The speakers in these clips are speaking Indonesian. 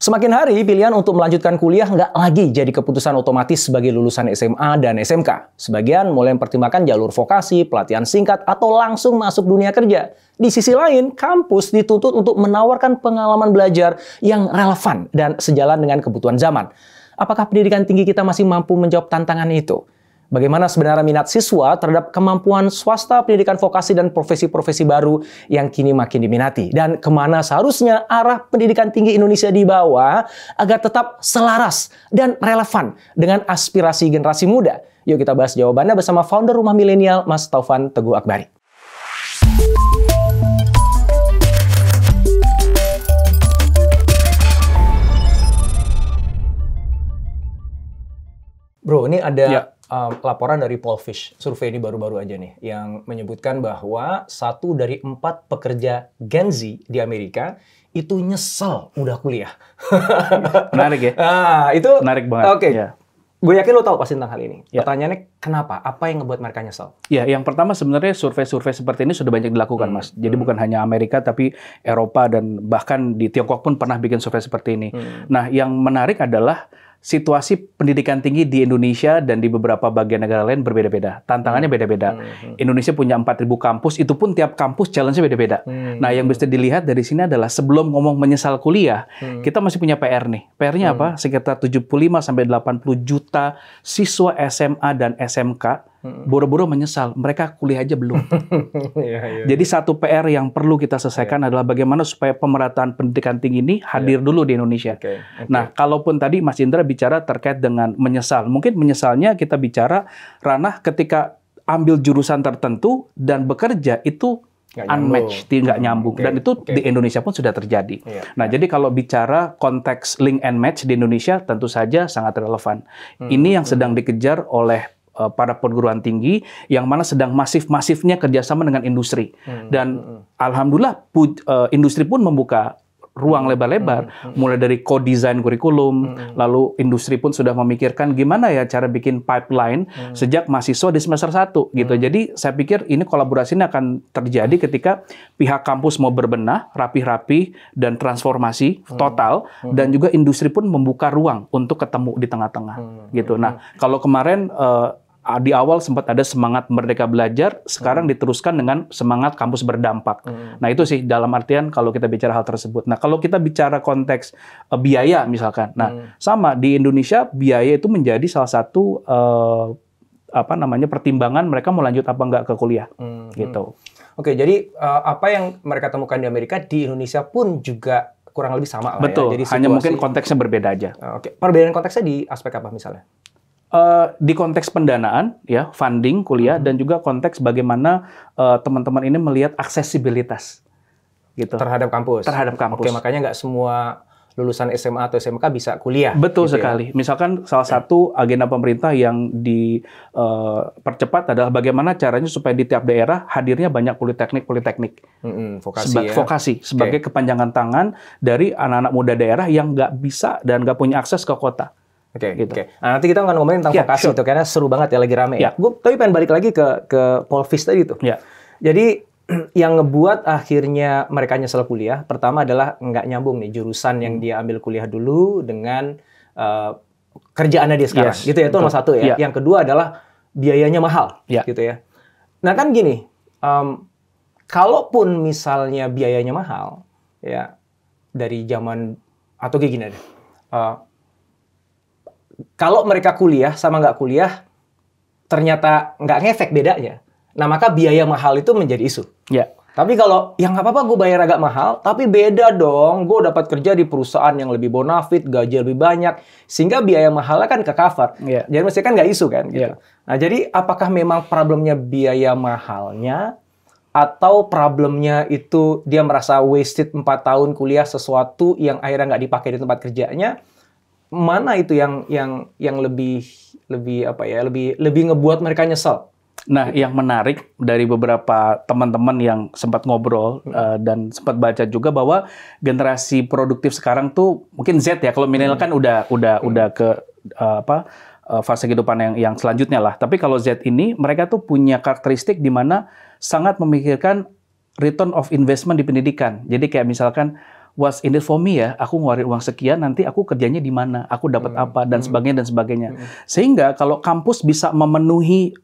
Semakin hari, pilihan untuk melanjutkan kuliah nggak lagi jadi keputusan otomatis sebagai lulusan SMA dan SMK. Sebagian mulai mempertimbangkan jalur vokasi, pelatihan singkat, atau langsung masuk dunia kerja. Di sisi lain, kampus dituntut untuk menawarkan pengalaman belajar yang relevan dan sejalan dengan kebutuhan zaman. Apakah pendidikan tinggi kita masih mampu menjawab tantangan itu? Bagaimana sebenarnya minat siswa terhadap kemampuan swasta pendidikan vokasi dan profesi-profesi baru yang kini makin diminati? Dan kemana seharusnya arah pendidikan tinggi Indonesia dibawa agar tetap selaras dan relevan dengan aspirasi generasi muda? Yuk kita bahas jawabannya bersama founder Rumah Milenial, Mas Taufan Teguh Akbari. Bro, ini ada laporan dari Pollfish, survei ini baru-baru aja nih, yang menyebutkan bahwa 1 dari 4 pekerja Gen Z di Amerika itu nyesel udah kuliah. Menarik ya? Itu menarik banget. Oke. Ya. Gue yakin lo tahu pasti tentang hal ini. Ya. Pertanyaannya kenapa? Apa yang ngebuat mereka nyesel? Ya, yang pertama sebenarnya survei-survei seperti ini sudah banyak dilakukan, Mas. Jadi bukan hanya Amerika, tapi Eropa dan bahkan di Tiongkok pun pernah bikin survei seperti ini. Nah, yang menarik adalah situasi pendidikan tinggi di Indonesia dan di beberapa bagian negara lain berbeda-beda. Tantangannya beda-beda. Indonesia punya 4.000 kampus, itu pun tiap kampus challenge-nya beda-beda. Nah, yang bisa dilihat dari sini adalah sebelum ngomong menyesal kuliah, kita masih punya PR nih. PR-nya apa? Sekitar 75-80 juta siswa SMA dan SMK boro-boro menyesal. Mereka kuliah aja belum. Jadi satu PR yang perlu kita selesaikan adalah bagaimana supaya pemerataan pendidikan tinggi ini hadir dulu di Indonesia. Nah, kalaupun tadi Mas Indra bicara terkait dengan menyesal, mungkin menyesalnya kita bicara ranah ketika ambil jurusan tertentu dan bekerja itu unmatched, nggak nyambung. Dan itu di Indonesia pun sudah terjadi. Nah, jadi kalau bicara konteks link and match di Indonesia tentu saja sangat relevan. Ini yang sedang dikejar oleh para perguruan tinggi yang mana sedang masif-masifnya kerjasama dengan industri. Dan alhamdulillah industri pun membuka ruang lebar-lebar, mulai dari co-design kurikulum, lalu industri pun sudah memikirkan gimana ya cara bikin pipeline sejak mahasiswa di semester 1 gitu. Jadi saya pikir ini kolaborasi ini akan terjadi ketika pihak kampus mau berbenah, rapi-rapi dan transformasi total, dan juga industri pun membuka ruang untuk ketemu di tengah-tengah gitu. Nah, kalau kemarin di awal sempat ada semangat merdeka belajar, sekarang diteruskan dengan semangat kampus berdampak. Nah, itu sih dalam artian kalau kita bicara hal tersebut. Nah, kalau kita bicara konteks biaya misalkan. Nah, sama di Indonesia biaya itu menjadi salah satu pertimbangan mereka mau lanjut apa enggak ke kuliah gitu. Oke, jadi apa yang mereka temukan di Amerika di Indonesia pun juga kurang lebih sama lah. Betul, ya. Jadi hanya mungkin konteksnya berbeda aja. Oke, perbedaan konteksnya di aspek apa misalnya? Di konteks pendanaan, ya, funding kuliah, dan juga konteks bagaimana teman-teman ini melihat aksesibilitas, gitu. Terhadap kampus. Terhadap kampus. Oke, makanya nggak semua lulusan SMA atau SMK bisa kuliah. Betul gitu sekali. Ya? Misalkan salah satu agenda pemerintah yang dipercepat adalah bagaimana caranya supaya di tiap daerah hadirnya banyak politeknik. Vokasi sebagai kepanjangan tangan dari anak-anak muda daerah yang nggak bisa dan nggak punya akses ke kota. Oke. Nah, nanti kita akan ngomongin tentang vokasi itu karena seru banget ya, lagi rame. Gue tapi pengen balik lagi ke Pollfish tadi tuh. Jadi yang ngebuat akhirnya mereka nyesel kuliah, pertama adalah nggak nyambung nih jurusan yang dia ambil kuliah dulu dengan kerjaannya dia sekarang. Gitu ya, itu nomor satu ya. Yang kedua adalah biayanya mahal, gitu ya. Nah kan gini, kalaupun misalnya biayanya mahal, ya dari zaman atau kayak gini deh. Kalau mereka kuliah sama nggak kuliah, ternyata nggak ngefek bedanya. Nah, maka biaya mahal itu menjadi isu. Tapi kalau, ya nggak apa-apa gue bayar agak mahal, tapi beda dong. Gue dapat kerja di perusahaan yang lebih bonafit, gaji lebih banyak, sehingga biaya mahalnya kan ke-cover. Jadi mesti kan nggak isu kan? Gitu. Nah, jadi apakah memang problemnya biaya mahalnya, atau problemnya itu dia merasa wasted 4 tahun kuliah sesuatu yang akhirnya nggak dipakai di tempat kerjanya? Mana itu yang lebih ngebuat mereka nyesel? Nah, yang menarik dari beberapa teman-teman yang sempat ngobrol dan sempat baca juga bahwa generasi produktif sekarang tuh mungkin Z ya. Kalau milenial kan udah ke fase kehidupan yang selanjutnya lah. Tapi kalau Z ini mereka tuh punya karakteristik di mana sangat memikirkan return of investment di pendidikan. Jadi kayak misalkan what's in it for me ya, aku ngeluarin uang sekian, nanti aku kerjanya di mana, aku dapat apa, dan sebagainya. Sehingga kalau kampus bisa memenuhi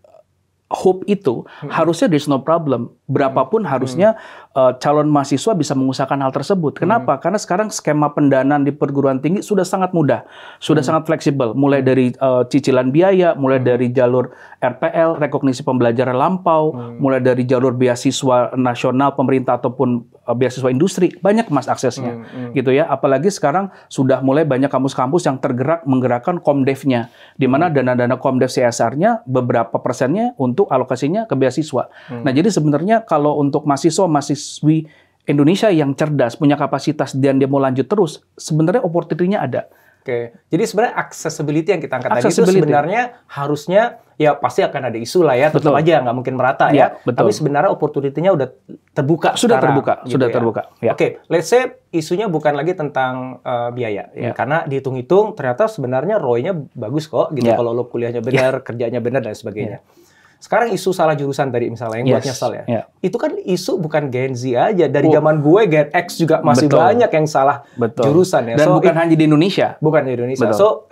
hope itu, harusnya there's no problem. Berapapun harusnya calon mahasiswa bisa mengusahakan hal tersebut. Kenapa? Karena sekarang skema pendanaan di perguruan tinggi sudah sangat mudah, sudah sangat fleksibel. Mulai dari cicilan biaya, mulai dari jalur RPL, rekognisi pembelajaran lampau, mulai dari jalur beasiswa nasional pemerintah ataupun beasiswa industri, banyak Mas aksesnya, gitu ya. Apalagi sekarang sudah mulai banyak kampus-kampus yang menggerakkan Komdevnya, di mana dana-dana Komdev CSR-nya beberapa persennya untuk alokasinya ke beasiswa. Nah, jadi sebenarnya kalau untuk mahasiswi Indonesia yang cerdas, punya kapasitas dan dia mau lanjut terus, sebenarnya opportunity-nya ada. Oke, jadi sebenarnya accessibility yang kita angkat tadi itu sebenarnya harusnya ya pasti akan ada isu lah ya, tetap aja nggak mungkin merata ya. Betul. Tapi sebenarnya opportunity-nya udah terbuka. Sudah sekarang, terbuka, gitu sudah ya. terbuka. Ya. Oke, let's say isunya bukan lagi tentang biaya, ya. Karena dihitung-hitung ternyata sebenarnya ROI-nya bagus kok, gitu. Kalau lo kuliahnya benar, kerjanya benar dan sebagainya. Sekarang isu salah jurusan tadi misalnya yang buat nyesel ya. Itu kan isu bukan Gen Z aja. Dari zaman gue Gen X juga masih banyak yang salah jurusan ya. Dan bukan hanya di Indonesia. Bukan di Indonesia. So,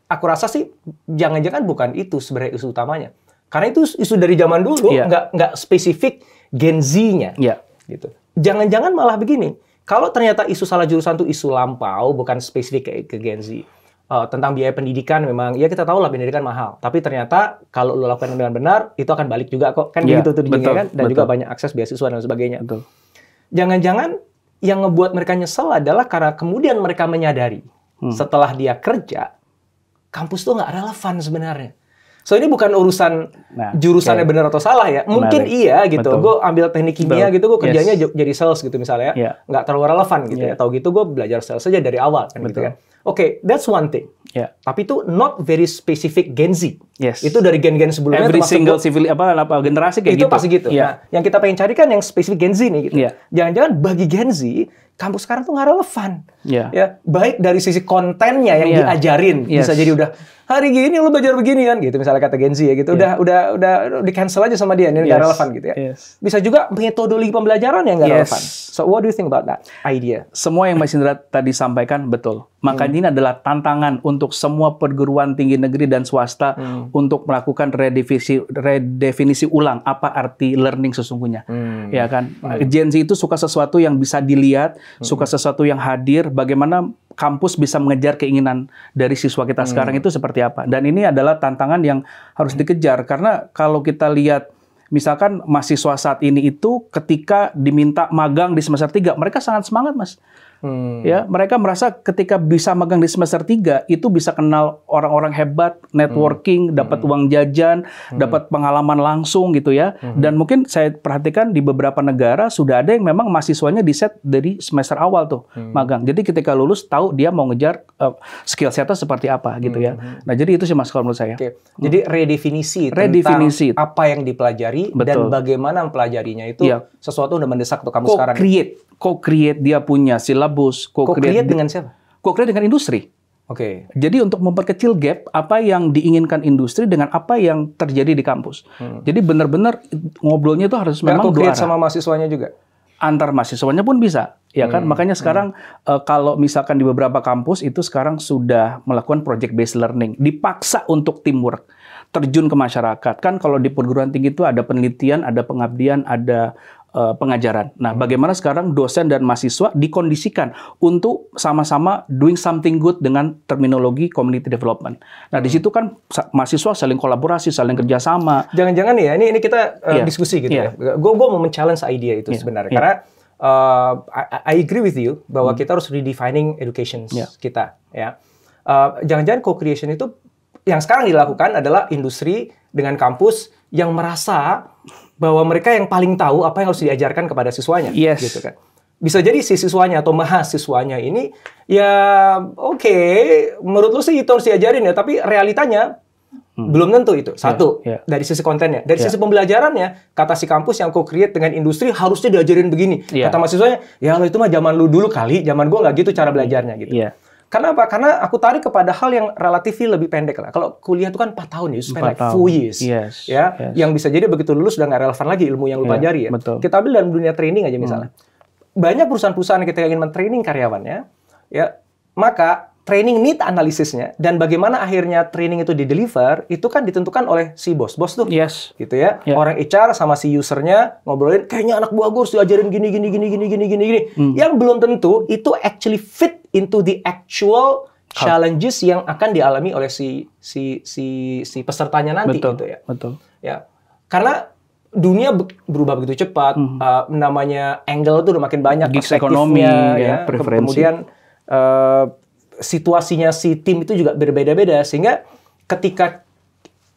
aku rasa sih jangan-jangan bukan itu sebenarnya isu utamanya. Karena itu isu dari zaman dulu, nggak spesifik Gen Z-nya. Gitu. Jangan-jangan malah begini. Kalau ternyata isu salah jurusan itu isu lampau, bukan spesifik ke Gen Z. Tentang biaya pendidikan memang, ya kita tahu lah pendidikan mahal. Tapi ternyata kalau lo lakukan dengan benar, itu akan balik juga kok. Kan gitu tuh kan. Dan juga banyak akses beasiswa dan sebagainya. Jangan-jangan yang ngebuat mereka nyesel adalah karena kemudian mereka menyadari setelah dia kerja, kampus tuh nggak relevan sebenarnya. So ini bukan urusan jurusannya benar atau salah ya. Mungkin iya gitu. Gue ambil teknik kimia gitu, gue kerjanya jadi sales gitu misalnya. Nggak terlalu relevan gitu ya. Tahu gitu gue belajar sales saja dari awal kan gitu kan. Oke, that's one thing. Tapi itu not very specific Gen Z. Itu dari gen-gen sebelumnya. Every single generasi kayak itu gitu. pasti gitu. Nah, yang kita pengen cari kan yang spesifik Gen Z nih gitu. Jangan-jangan bagi Gen Z, kampus sekarang tuh nggak relevan. Ya, baik dari sisi kontennya yang diajarin. Bisa jadi udah hari gini lu belajar begini kan gitu misalnya kata Gen Z ya gitu. Udah di cancel aja sama dia, ini nggak relevan gitu ya. Bisa juga metodologi pembelajaran yang nggak relevan. So what do you think about that idea? Semua yang Mas Indra tadi sampaikan betul. Makanya ini adalah tantangan untuk semua perguruan tinggi negeri dan swasta untuk melakukan redefinisi ulang apa arti learning sesungguhnya. Ya kan? Gen Z itu suka sesuatu yang bisa dilihat, suka sesuatu yang hadir, bagaimana kampus bisa mengejar keinginan dari siswa kita sekarang itu seperti apa. Dan ini adalah tantangan yang harus dikejar. Karena kalau kita lihat, misalkan mahasiswa saat ini itu ketika diminta magang di semester 3, mereka sangat semangat, Mas. Ya, mereka merasa ketika bisa magang di semester 3 itu bisa kenal orang-orang hebat, networking, dapat uang jajan, dapat pengalaman langsung gitu ya. Dan mungkin saya perhatikan di beberapa negara sudah ada yang memang mahasiswanya di-set dari semester awal tuh magang. Jadi ketika lulus tahu dia mau ngejar skill setnya seperti apa gitu ya. Nah, jadi itu sih Mas kalau menurut saya. Jadi redefinisi tentang apa yang dipelajari dan bagaimana mempelajarinya itu sesuatu yang mendesak untuk kamu sekarang. Co-create dia punya silabus. Co-create dengan siapa? Co-create dengan industri. Jadi untuk memperkecil gap apa yang diinginkan industri dengan apa yang terjadi di kampus. Jadi benar-benar ngobrolnya itu harus memang dua arah. Sama mahasiswanya juga? Antar mahasiswanya pun bisa. Ya kan? Makanya sekarang kalau misalkan di beberapa kampus itu sekarang sudah melakukan project based learning. Dipaksa untuk teamwork. Terjun ke masyarakat. Kan kalau di perguruan tinggi itu ada penelitian, ada pengabdian, ada pengajaran. Nah, bagaimana sekarang dosen dan mahasiswa dikondisikan untuk sama-sama doing something good dengan terminologi community development. Nah, di situ kan mahasiswa saling kolaborasi, saling kerjasama. Jangan-jangan ya, ini kita diskusi gitu ya. Gue mau men-challenge idea itu sebenarnya. Karena I agree with you bahwa kita harus redefining education kita. Ya. Jangan-jangan co-creation itu yang sekarang dilakukan adalah industri dengan kampus yang merasa bahwa mereka yang paling tahu apa yang harus diajarkan kepada siswanya, gitu kan. Bisa jadi si siswanya atau mahasiswanya ini ya menurut lu sih itu harus diajarin ya, tapi realitanya belum tentu itu. Satu, dari sisi kontennya. Dari sisi pembelajarannya, kata si kampus yang co-create dengan industri harusnya diajarin begini. Kata mahasiswanya, ya lo itu mah zaman lu dulu kali, zaman gua nggak gitu cara belajarnya gitu. Karena apa? Karena aku tarik kepada hal yang relatif lebih pendek lah. Kalau kuliah itu kan 4 tahun ya, you spend like 4 years. Yang bisa jadi begitu lulus udah nggak relevan lagi ilmu yang lu pelajari ya. Kita ambil dalam dunia training aja misalnya. banyak perusahaan-perusahaan yang ketika ingin men-training karyawannya, ya, maka training need analisisnya dan bagaimana akhirnya training itu di-deliver itu kan ditentukan oleh si bos-bos tuh. Yes. Gitu ya. Yeah. Orang HR sama si usernya ngobrolin kayaknya anak buah gue harus diajarin gini. Yang belum tentu itu actually fit into the actual challenges yang akan dialami oleh si pesertanya nanti. Betul, gitu ya. Betul. Ya. Karena dunia berubah begitu cepat, namanya angle itu udah makin banyak, Gigs perspektifnya, ekonomi, ya, preferensi. Kemudian situasinya si tim itu juga berbeda-beda, sehingga ketika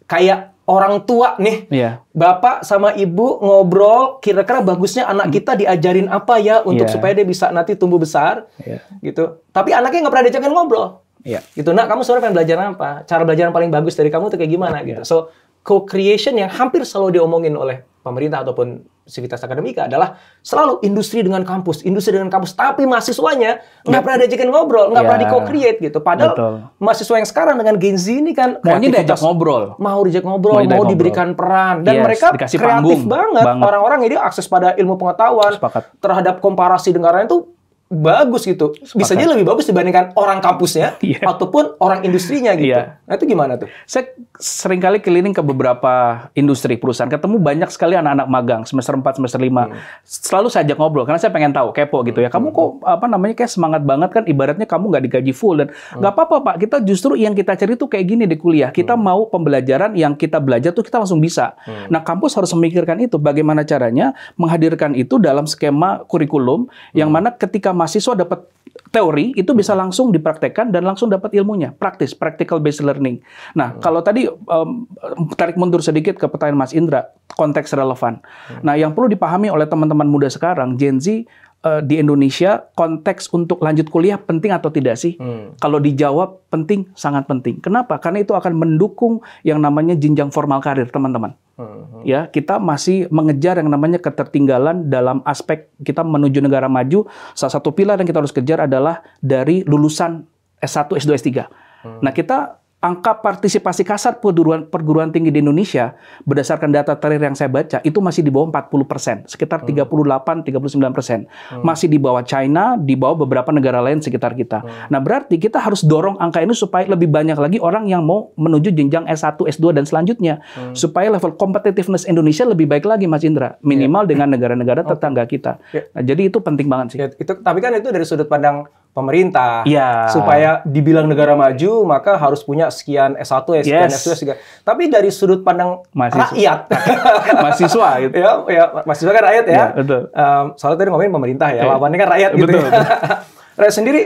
kayak orang tua nih, bapak sama ibu ngobrol, kira-kira bagusnya anak kita diajarin apa ya untuk supaya dia bisa nanti tumbuh besar, gitu. Tapi anaknya nggak pernah diajakin ngobrol, gitu. Nah, kamu sebenarnya pengen belajar apa? Cara belajar yang paling bagus dari kamu itu kayak gimana, gitu. So, co-creation yang hampir selalu diomongin oleh pemerintah ataupun Civitas Akademika adalah selalu industri dengan kampus, tapi mahasiswanya nggak pernah diajakin ngobrol, nggak pernah di-co-create gitu. Padahal mahasiswa yang sekarang dengan Gen Z ini kan maunya diajak ngobrol, mau diberikan peran, dan mereka kreatif panggung, banget. Orang-orang ini akses pada ilmu pengetahuan terhadap komparasi dengan itu bagus gitu. Bisa aja lebih bagus dibandingkan orang kampusnya ataupun orang industrinya gitu. Nah, itu gimana tuh? Saya sering kali keliling ke beberapa industri perusahaan, ketemu banyak sekali anak-anak magang semester 4, semester 5. Selalu saya ajak ngobrol karena saya pengen tahu, kepo gitu ya. Kamu kok kayak semangat banget kan, ibaratnya kamu nggak digaji full dan nggak apa-apa Pak. Kita justru yang kita cari tuh kayak gini di kuliah. Kita mau pembelajaran yang kita belajar tuh kita langsung bisa. Nah, kampus harus memikirkan itu, bagaimana caranya menghadirkan itu dalam skema kurikulum yang mana ketika mahasiswa dapat teori, itu bisa langsung dipraktekkan dan langsung dapat ilmunya. Praktis, practical based learning. Nah, kalau tadi tarik mundur sedikit ke pertanyaan Mas Indra, konteks relevan. Nah, yang perlu dipahami oleh teman-teman muda sekarang, Gen Z, di Indonesia, konteks untuk lanjut kuliah penting atau tidak sih? Kalau dijawab penting, sangat penting. Kenapa? Karena itu akan mendukung yang namanya jenjang formal karir, teman-teman. Ya, kita masih mengejar yang namanya ketertinggalan dalam aspek kita menuju negara maju. Salah satu pilar yang kita harus kejar adalah dari lulusan S1, S2, S3. Nah, kita angka partisipasi kasar perguruan tinggi di Indonesia berdasarkan data terakhir yang saya baca itu masih di bawah 40%, sekitar 38-39%. Masih di bawah China, di bawah beberapa negara lain sekitar kita. Nah, berarti kita harus dorong angka ini supaya lebih banyak lagi orang yang mau menuju jenjang S1, S2 dan selanjutnya, supaya level competitiveness Indonesia lebih baik lagi, Mas Indra, minimal dengan negara-negara tetangga kita. Nah, jadi itu penting banget sih. Tapi kan itu dari sudut pandang pemerintah, supaya dibilang negara maju maka harus punya sekian S1, sekian S2, sekian. Tapi dari sudut pandang rakyat, mahasiswa gitu. Mahasiswa kan rakyat ya. Betul. Soalnya tadi ngomongin pemerintah ya, lawannya kan rakyat gitu. Betul. Rakyat sendiri,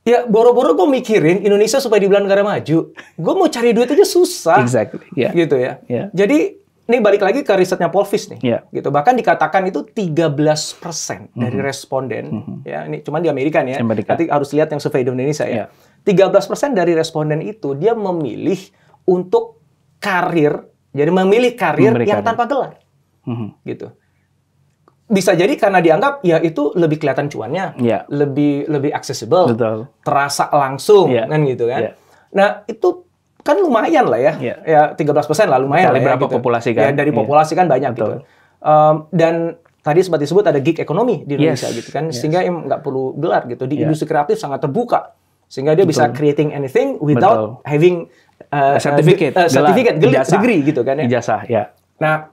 ya boro-boro gue mikirin Indonesia supaya dibilang negara maju, gue mau cari duit aja susah. Exactly. Gitu ya. Jadi ini balik lagi ke risetnya Polvis nih, gitu. Bahkan dikatakan itu 13% dari responden, ya ini cuma di Amerika nih ya. Nanti harus lihat yang survei di Indonesia ya. 13% dari responden itu dia memilih untuk karir, jadi memilih karir yang tanpa gelar, gitu. Bisa jadi karena dianggap ya itu lebih kelihatan cuannya, lebih accessible, terasa langsung, kan gitu kan. Nah itu kan lumayan lah ya, ya 13% lah lumayan lah ya, berapa gitu. populasi kan? Ya, dari populasi kan banyak gitu. Dan tadi sempat disebut ada gig ekonomi di Indonesia gitu kan, sehingga nggak perlu gelar gitu. Di industri kreatif sangat terbuka, sehingga dia bisa creating anything without having certificate, degree gitu kan ya. Ijazah, ya. Nah,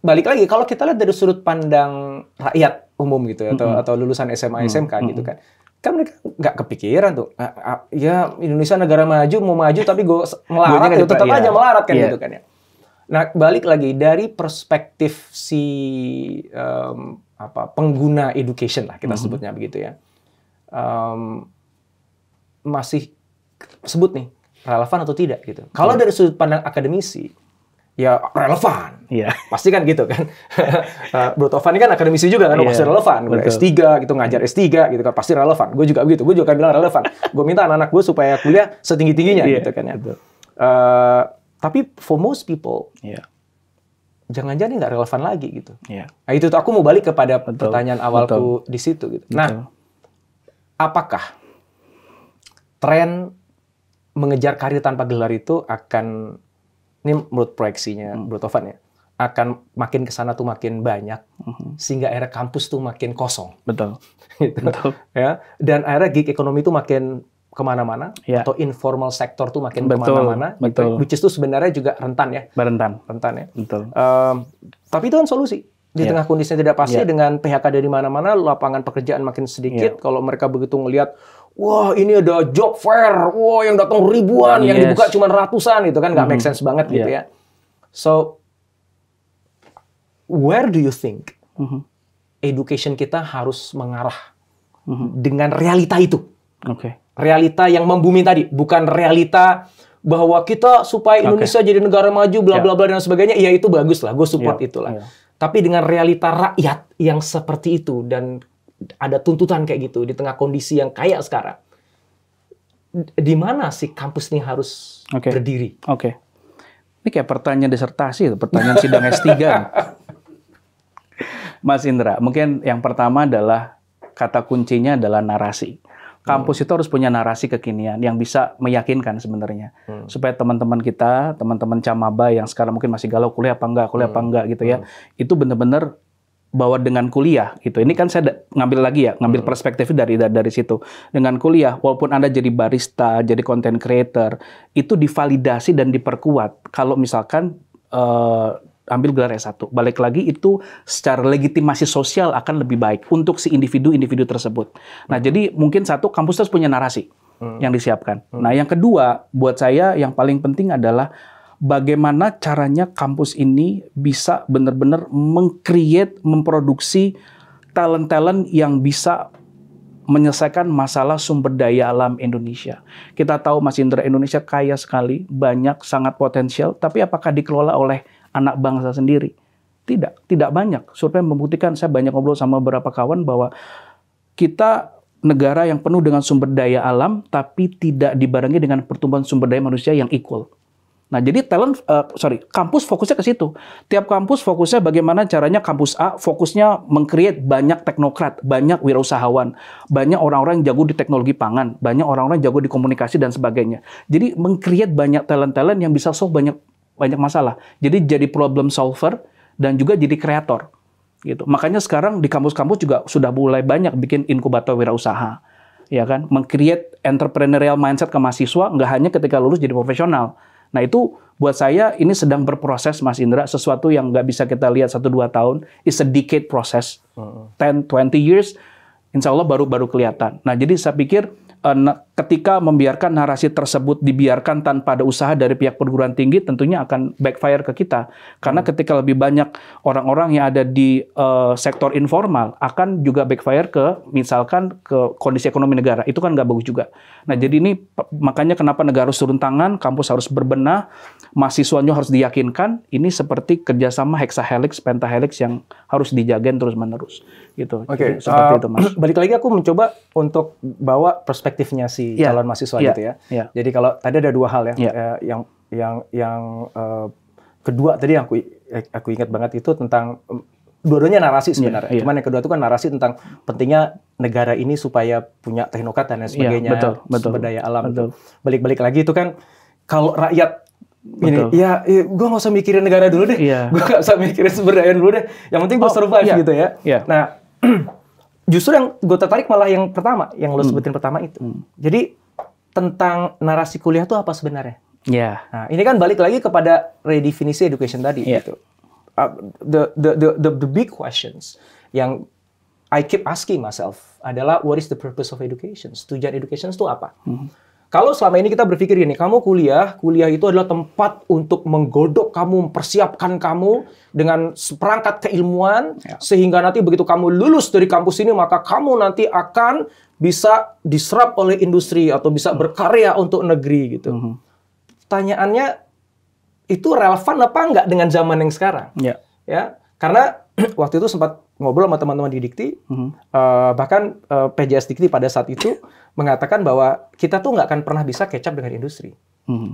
balik lagi kalau kita lihat dari sudut pandang rakyat umum gitu atau lulusan SMA, SMK gitu kan mereka nggak kepikiran tuh, ya Indonesia negara maju, mau maju tapi gue melarat, ya tetap aja melarat kan gitu kan ya. Nah, balik lagi dari perspektif si pengguna education lah kita sebutnya begitu ya, masih sebut nih relevan atau tidak gitu. Kalau dari sudut pandang akademisi, ya relevan, pasti kan gitu kan. Bro Tovan ini kan akademisi juga kan, pasti relevan. S3 gitu, ngajar S3 gitu kan, pasti relevan. Gue juga begitu, gue juga bilang relevan. Gue minta anak-anak gue supaya kuliah setinggi-tingginya gitu kan ya. Tapi for most people, jangan-jangan nggak relevan lagi gitu. Nah itu tuh aku mau balik kepada pertanyaan awalku di situ gitu. Nah, apakah tren mengejar karir tanpa gelar itu akan, ini menurut proyeksinya Bro Tovan ya, akan makin ke sana tuh makin banyak, sehingga akhirnya kampus tuh makin kosong. Betul. Gitu. Betul. Ya, dan akhirnya gig ekonomi tuh makin kemana-mana, atau informal sektor tuh makin kemana-mana. Betul. Which is tuh sebenarnya juga rentan ya. Rentan ya. Betul. Tapi itu kan solusi. Di tengah kondisi yang tidak pasti, dengan PHK dari mana-mana, lapangan pekerjaan makin sedikit. Kalau mereka begitu ngelihat, wah ini ada job fair, wah yang datang ribuan, yang dibuka cuma ratusan, itu kan nggak make sense banget gitu ya. So, where do you think education kita harus mengarah dengan realita itu? Realita yang membumi tadi, bukan realita bahwa kita supaya Indonesia jadi negara maju, bla bla bla dan sebagainya. Ya itu bagus lah, gue support itulah. Tapi dengan realita rakyat yang seperti itu dan ada tuntutan kayak gitu di tengah kondisi yang kayak sekarang, di mana sih kampus ini harus berdiri? Ini kayak pertanyaan disertasi, pertanyaan sidang S3. Mas Indra, mungkin yang pertama adalah kata kuncinya adalah narasi. Kampus itu harus punya narasi kekinian yang bisa meyakinkan sebenarnya. Supaya teman-teman kita, teman-teman Camaba yang sekarang mungkin masih galau kuliah apa enggak gitu ya. Itu benar-benar bahwa dengan kuliah gitu. Ini kan saya ngambil lagi ya, ngambil perspektifnya dari situ. Dengan kuliah, walaupun Anda jadi barista, jadi content creator, itu divalidasi dan diperkuat. Kalau misalkan ambil gelar S1. Balik lagi itu secara legitimasi sosial akan lebih baik untuk si individu-individu tersebut. Nah, jadi mungkin satu, kampus harus punya narasi yang disiapkan. Nah, yang kedua, buat saya yang paling penting adalah bagaimana caranya kampus ini bisa benar-benar meng-create, memproduksi talent-talent yang bisa menyelesaikan masalah sumber daya alam Indonesia. Kita tahu Mas Indra, Indonesia kaya sekali, banyak, sangat potensial, tapi apakah dikelola oleh anak bangsa sendiri? Tidak banyak. Survei membuktikan, saya banyak ngobrol sama beberapa kawan bahwa kita negara yang penuh dengan sumber daya alam, tapi tidak dibarengi dengan pertumbuhan sumber daya manusia yang equal. Nah, jadi kampus fokusnya ke situ. Tiap kampus fokusnya bagaimana caranya kampus A fokusnya meng-create banyak teknokrat, banyak wirausahawan, banyak orang-orang yang jago di teknologi pangan, banyak orang-orang yang jago di komunikasi dan sebagainya. Jadi meng-create banyak talent-talent yang bisa solve banyak masalah. Jadi jadi problem solver dan juga jadi kreator. Gitu. Makanya sekarang di kampus-kampus juga sudah mulai banyak bikin inkubator wirausaha. Ya kan? Meng-create entrepreneurial mindset ke mahasiswa nggak hanya ketika lulus jadi profesional. Nah itu buat saya ini sedang berproses Mas Indra, sesuatu yang nggak bisa kita lihat 1-2 tahun, it's a decade process. 10-20 years, insya Allah baru kelihatan. Nah jadi saya pikir ketika membiarkan narasi tersebut dibiarkan tanpa ada usaha dari pihak perguruan tinggi, tentunya akan backfire ke kita. Karena ketika lebih banyak orang-orang yang ada di sektor informal, akan juga backfire ke misalkan ke kondisi ekonomi negara. Itu kan nggak bagus juga. Nah jadi ini makanya kenapa negara harus turun tangan, kampus harus berbenah, mahasiswanya harus diyakinkan. Ini seperti kerjasama hexahelix, pentahelix yang harus dijagain terus-menerus. Gitu. Oke, seperti itu Mas. Balik lagi aku mencoba untuk bawa perspektifnya si calon mahasiswa gitu ya. Jadi kalau tadi ada 2 hal ya, yang kedua tadi yang aku ingat banget itu tentang dua-duanya narasi sebenarnya. Cuman yang kedua itu kan narasi tentang pentingnya negara ini supaya punya teknokrat dan lain sebagainya, sumber daya alam. Balik-balik lagi itu kan kalau rakyat ini, gue nggak usah mikirin negara dulu deh, gue nggak usah mikirin sumber daya dulu deh. Yang penting gue survive gitu ya. Nah, justru yang gue tertarik malah yang pertama, yang lo sebutin pertama itu. Jadi tentang narasi kuliah itu apa sebenarnya? Nah, ini kan balik lagi kepada redefinisi education tadi gitu. The big questions yang I keep asking myself adalah what is the purpose of education? Tujuan education itu apa? Kalau selama ini kita berpikir gini, kamu kuliah itu adalah tempat untuk menggodok kamu, mempersiapkan kamu dengan seperangkat keilmuan, sehingga nanti begitu kamu lulus dari kampus ini, maka kamu nanti akan bisa diserap oleh industri atau bisa berkarya untuk negeri gitu. Pertanyaannya, itu relevan apa enggak dengan zaman yang sekarang? Ya, karena waktu itu sempat ngobrol sama teman-teman di Dikti, bahkan PJS Dikti pada saat itu mengatakan bahwa kita tuh nggak akan pernah bisa catch up dengan industri.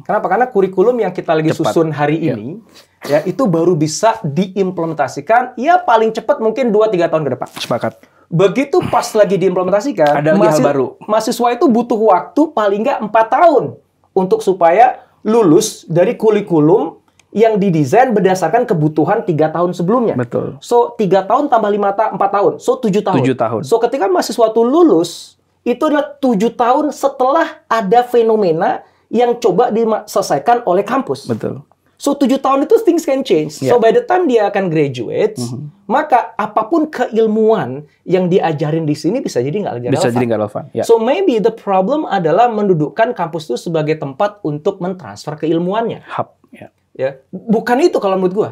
Kenapa? Karena kurikulum yang kita lagi susun hari ini, ya itu baru bisa diimplementasikan, ya paling cepat mungkin 2-3 tahun ke depan. Sepakat. Begitu pas lagi diimplementasikan, ada hal baru. Mahasiswa itu butuh waktu paling nggak 4 tahun untuk supaya lulus dari kurikulum yang didesain berdasarkan kebutuhan 3 tahun sebelumnya. Betul. So 3 tahtahun tambah 4 tahun, so 7 tahun. 7 tahun. So ketika mahasiswa itu lulus, itu adalah 7 tahun setelah ada fenomena yang coba diselesaikan oleh kampus. Betul. So 7 tahun itu things can change. So by the time dia akan graduate, maka apapun keilmuan yang diajarin di sini bisa jadi nggak relevan. Bisa jadi nggak relevan. Ya. So maybe the problem adalah mendudukkan kampus itu sebagai tempat untuk mentransfer keilmuannya. Hub. Ya. Ya, bukan itu kalau menurut gua.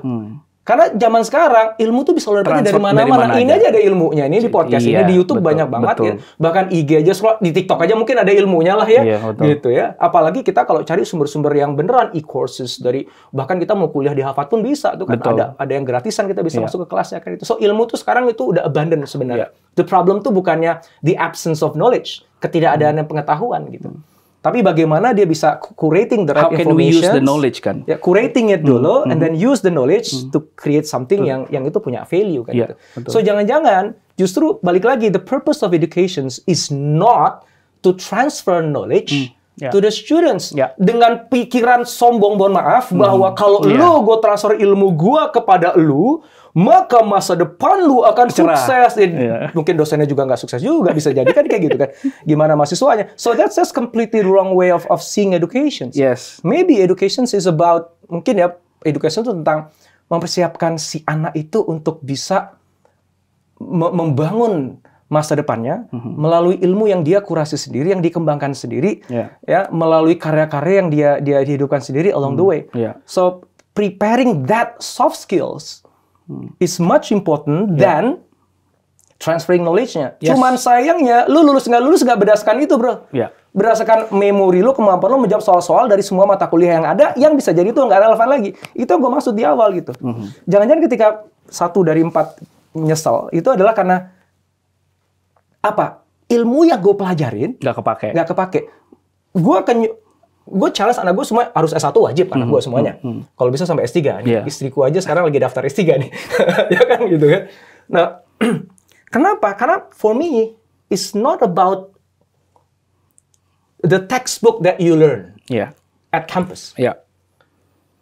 Karena zaman sekarang ilmu tuh bisa lo dapetin dari Transfer dari mana-mana. mana Ini aja. aja ada ilmunya. Ini di podcast Iya, ini di YouTube betul, banyak banget betul. ya. Bahkan IG aja, di TikTok aja mungkin ada ilmunya lah ya. Iya, betul. Gitu ya. Apalagi kita kalau cari sumber-sumber yang beneran e-courses dari bahkan kita mau kuliah di Harvard pun bisa tuh kan Betul. ada yang gratisan kita bisa Iya. masuk ke kelasnya kan itu. So ilmu tuh sekarang itu udah abundant sebenarnya. Iya. The problem tuh bukannya the absence of knowledge, ketidakadaan pengetahuan gitu. Tapi bagaimana dia bisa curating the right How can we use information, the knowledge kan? ya, curating it dulu, and then use the knowledge to create something yang itu punya value kan. Iya, Gitu. betul. So jangan-jangan justru balik lagi the purpose of education is not to transfer knowledge ya. to the students Ya. dengan pikiran sombong, mohon maaf, bahwa kalau Iya. lu gue transfer ilmu gua kepada lu, maka masa depan lu akan Cerah. sukses. Iya. Mungkin dosennya juga nggak sukses juga, bisa jadi kan kayak gitu kan. Gimana mahasiswanya? So that's just completely wrong way of seeing education. Yes. Maybe education is about, mungkin ya, education itu tentang mempersiapkan si anak itu untuk bisa membangun masa depannya melalui ilmu yang dia kurasi sendiri, yang dikembangkan sendiri, Yeah. ya, melalui karya-karya yang dia hidupkan sendiri along the way. Yeah. So preparing that soft skills is much important than transferring knowledge-nya. Yes. Cuman sayangnya, lu lulus nggak berdasarkan itu, bro. Ya. Berdasarkan memori lu, kemampuan lu menjawab soal-soal dari semua mata kuliah yang ada, yang bisa jadi itu nggak relevan lagi. Itu yang gue maksud di awal gitu. Jangan-jangan ketika 1 dari 4 menyesal, itu adalah karena apa? Ilmu yang gue pelajarin Nggak kepake. Gue challenge anak gue semua harus S1 wajib, anak gue semuanya. Kalau bisa sampai S3. Nih, Yeah. istriku aja sekarang lagi daftar S3 nih. Ya kan gitu kan. Nah, kenapa? Karena for me it's not about the textbook that you learn Ya. at campus, Ya.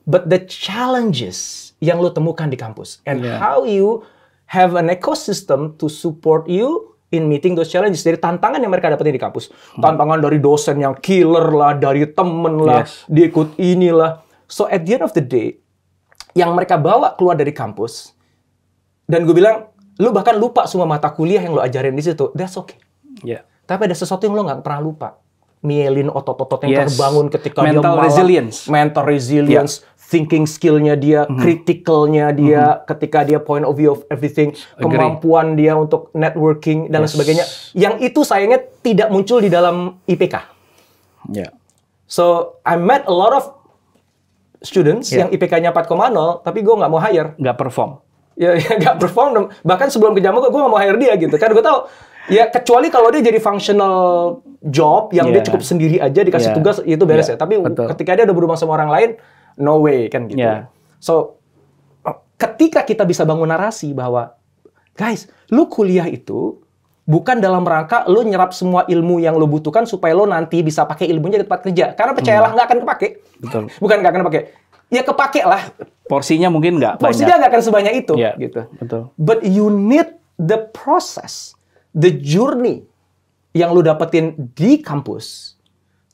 but the challenges yang lo temukan di kampus and Yeah. how you have an ecosystem to support you in meeting those challenges. Dari tantangan yang mereka dapetin di kampus. Tantangan dari dosen yang killer lah, dari temen lah, Yes. dia ikut inilah. So at the end of the day, yang mereka bawa keluar dari kampus, dan gue bilang, lu bahkan lupa semua mata kuliah yang lo ajarin di situ, that's okay. Ya. Tapi ada sesuatu yang lo nggak pernah lupa. Mielin otot-otot yang Yes. terbangun ketika Mental dia malam. resilience. Mental resilience. Thinking skill-nya dia, criticalnya dia, ketika dia point of view of everything, Agree. kemampuan dia untuk networking, dan lain Yes. sebagainya. Yang itu sayangnya tidak muncul di dalam IPK. Ya. So, I met a lot of students Yeah. yang IPK-nya 4,0, tapi gue nggak mau hire. Nggak perform. Ya nggak perform. Bahkan sebelum ke Jamu, gue nggak mau hire dia gitu. Kan gue tahu, ya kecuali kalau dia jadi functional job, yang dia Yeah. cukup sendiri aja, dikasih Yeah. tugas, itu beres Yeah. ya. Tapi Betul. ketika dia udah berhubungan sama orang lain, no way kan gitu. Yeah. So, ketika kita bisa bangun narasi bahwa, guys, lu kuliah itu bukan dalam rangka lu nyerap semua ilmu yang lu butuhkan supaya lu nanti bisa pakai ilmunya di tempat kerja. Karena percayalah nggak akan kepake. Betul. Bukan nggak akan kepake. Ya kepake lah. Porsinya mungkin nggak banyak. Porsinya nggak akan sebanyak itu. Ya. Gitu. Betul. But you need the process, the journey yang lu dapetin di kampus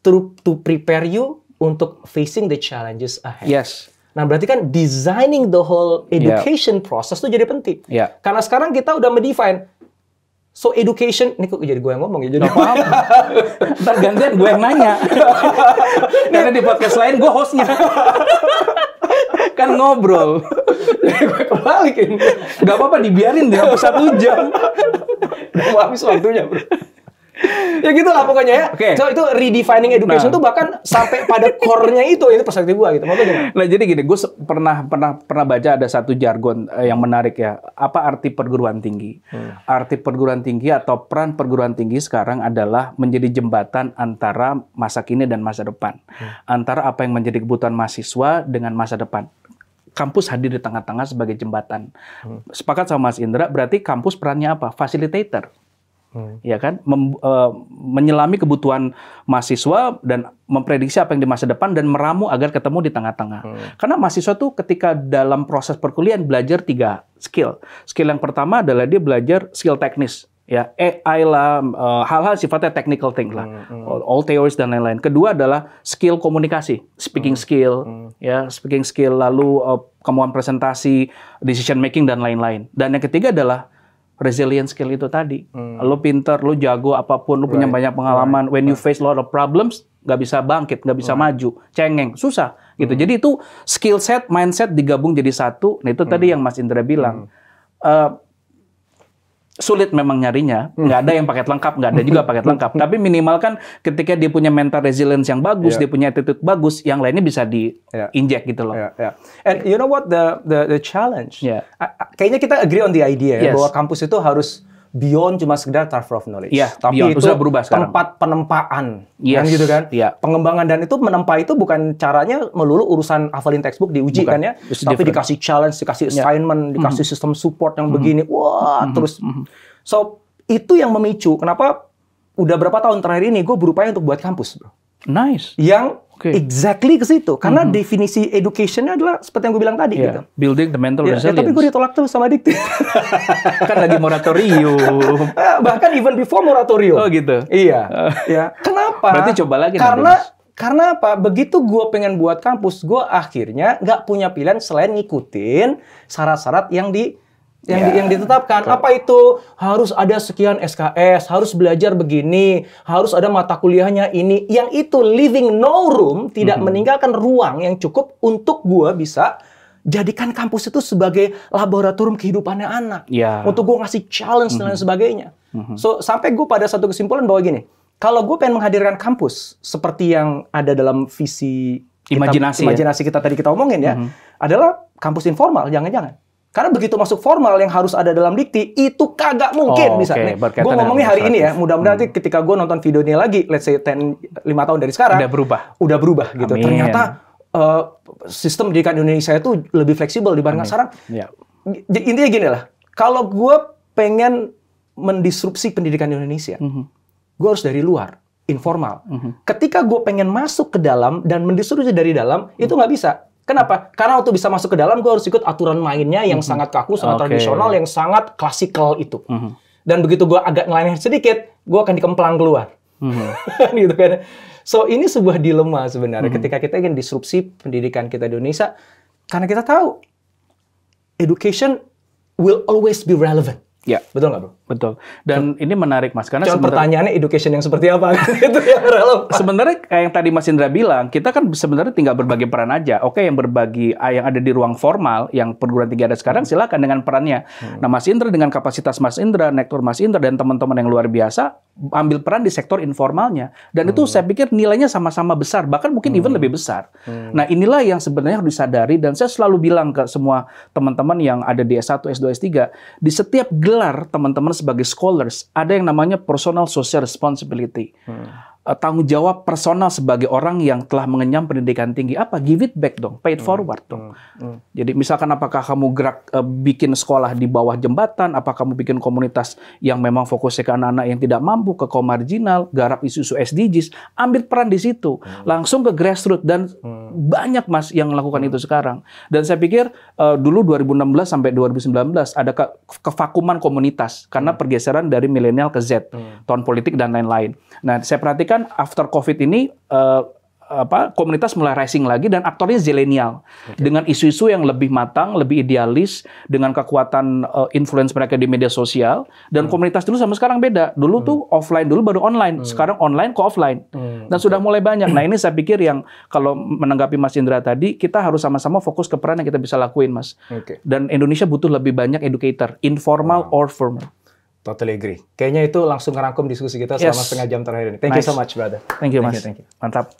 to prepare you untuk facing the challenges ahead. Yes. Nah, berarti kan designing the whole education process itu jadi penting. Yeah. Karena sekarang kita udah mendefine. So education, ini kok jadi gue yang ngomong ya. Jadi Ntar gantian gue yang nanya. Karena di podcast lain gue hostnya. Kan ngobrol. Jadi gue kebalikin. Gak apa-apa dibiarin deh sampai 1 jam. Udah mau habis waktunya, bro. Ya gitulah pokoknya ya. Oke. So itu redefining education tuh bahkan sampai pada core-nya itu perspektif gua gitu. Maksudnya gimana? Nah jadi gini, gue pernah baca ada satu jargon yang menarik ya. Apa arti perguruan tinggi? Arti perguruan tinggi atau peran perguruan tinggi sekarang adalah menjadi jembatan antara masa kini dan masa depan. Antara apa yang menjadi kebutuhan mahasiswa dengan masa depan. Kampus hadir di tengah-tengah sebagai jembatan. Sepakat sama Mas Indra, berarti kampus perannya apa? Facilitator. ya kan, menyelami kebutuhan mahasiswa dan memprediksi apa yang di masa depan dan meramu agar ketemu di tengah-tengah. Karena mahasiswa tuh ketika dalam proses perkuliahan belajar 3 skill. Skill yang pertama adalah dia belajar skill teknis. Ya, AI lah, hal-hal sifatnya technical thing lah, all theories dan lain-lain. Kedua adalah skill komunikasi, speaking skill, ya, speaking skill, lalu kemampuan presentasi, decision making dan lain-lain. Dan yang ketiga adalah resilience skill itu tadi. Lo pinter, lo jago apapun, lo punya banyak pengalaman. When you face a lot of problems, nggak bisa bangkit, nggak bisa maju, cengeng, susah gitu. Jadi itu skill set, mindset digabung jadi satu. Nah itu tadi yang Mas Indra bilang. Sulit memang nyarinya, nggak ada yang paket lengkap, nggak ada juga paket lengkap. Tapi minimal kan ketika dia punya mental resilience yang bagus, dia punya attitude bagus, yang lainnya bisa diinjek gitu loh. And you know what the challenge? Kayaknya kita agree on the idea ya, bahwa kampus itu harus beyond cuma sekedar transfer of knowledge. Tapi beyond. itu berubah tempat penempaan, kan gitu kan? Pengembangan dan itu menempa itu bukan caranya melulu urusan hafalin textbook diuji kan ya, tapi dikasih challenge, dikasih assignment, dikasih sistem support yang begini, wah terus. So itu yang memicu kenapa udah berapa tahun terakhir ini gue berupaya untuk buat kampus, bro. Nice. Yang exactly ke situ, karena definisi education-nya adalah seperti yang gue bilang tadi gitu. Building the mental resilience. Tapi gue ditolak terus sama Dikti. Kan lagi moratorium. Bahkan even before moratorium. Oh gitu. Iya. Ya. Kenapa? Berarti coba lagi. Karena apa? Begitu gue pengen buat kampus, gue akhirnya nggak punya pilihan selain ngikutin syarat-syarat yang ditetapkan. Apa itu? Harus ada sekian SKS, harus belajar begini, harus ada mata kuliahnya ini. Yang itu leaving no room, tidak meninggalkan ruang yang cukup untuk gua bisa jadikan kampus itu sebagai laboratorium kehidupannya anak. Untuk gua ngasih challenge dan lain sebagainya. So, sampai gua pada satu kesimpulan bahwa gini, kalau gua pengen menghadirkan kampus seperti yang ada dalam visi imajinasi kita tadi kita omongin ya, adalah kampus informal, jangan-jangan. Karena begitu masuk formal yang harus ada dalam Dikti, itu kagak mungkin bisa. Gue ngomongnya hari ini ya, mudah-mudahan nanti ketika gue nonton videonya lagi, let's say 5 tahun dari sekarang, udah berubah gitu. Amin. Ternyata sistem pendidikan Indonesia itu lebih fleksibel dibanding sekarang. Intinya gini lah, kalau gue pengen mendisrupsi pendidikan Indonesia, gue harus dari luar, informal. Ketika gue pengen masuk ke dalam dan mendisrupsi dari dalam, itu nggak bisa. Kenapa? Karena untuk bisa masuk ke dalam, gue harus ikut aturan mainnya yang sangat kaku, sangat tradisional, yang sangat klasikal itu. Dan begitu gue agak ngelain sedikit, gue akan dikemplang keluar. Gitu kan. So, ini sebuah dilema sebenarnya ketika kita ingin disrupsi pendidikan kita di Indonesia. Karena kita tahu, education will always be relevant. Betul nggak, bro? Betul. Dan ini menarik, Mas. Karena pertanyaannya education yang seperti apa? Itu yang relevan. Sebenarnya kayak yang tadi Mas Indra bilang, kita kan sebenarnya tinggal berbagi peran aja. Oke, yang berbagi, yang ada di ruang formal, yang perguruan tinggi ada sekarang, silakan dengan perannya. Nah, Mas Indra dengan kapasitas Mas Indra, nektor Mas Indra, dan teman-teman yang luar biasa, ambil peran di sektor informalnya. Dan itu saya pikir nilainya sama-sama besar, bahkan mungkin even lebih besar. Nah, inilah yang sebenarnya harus disadari, dan saya selalu bilang ke semua teman-teman yang ada di S1, S2, S3, di setiap gelar teman-teman sebagai scholars, ada yang namanya personal social responsibility. Tanggung jawab personal sebagai orang yang telah mengenyam pendidikan tinggi. Apa? Give it back dong. Pay it forward dong. Jadi misalkan apakah kamu gerak bikin sekolah di bawah jembatan, apakah kamu bikin komunitas yang memang fokusnya ke anak-anak yang tidak mampu, ke kaum marginal, garap isu-isu SDGs, ambil peran di situ. Langsung ke grassroots. Dan banyak, Mas, yang melakukan itu sekarang. Dan saya pikir dulu 2016 sampai 2019 ada kevakuman komunitas karena pergeseran dari milenial ke Z, tahun politik dan lain-lain. Nah, saya perhatikan after COVID ini komunitas mulai rising lagi dan aktornya zilenial dengan isu-isu yang lebih matang, lebih idealis, dengan kekuatan influence mereka di media sosial. Dan komunitas dulu sama sekarang beda. Dulu tuh offline, dulu baru online. Sekarang online ke offline. Dan sudah mulai banyak. Nah, ini saya pikir yang kalau menanggapi Mas Indra tadi, kita harus sama-sama fokus ke peran yang kita bisa lakuin, Mas. Dan Indonesia butuh lebih banyak educator, informal or formal. Totally agree. Kayaknya itu langsung ngerangkum diskusi kita selama setengah jam terakhir ini. Thank you so much, brother. Thank you, Mas. Mantap.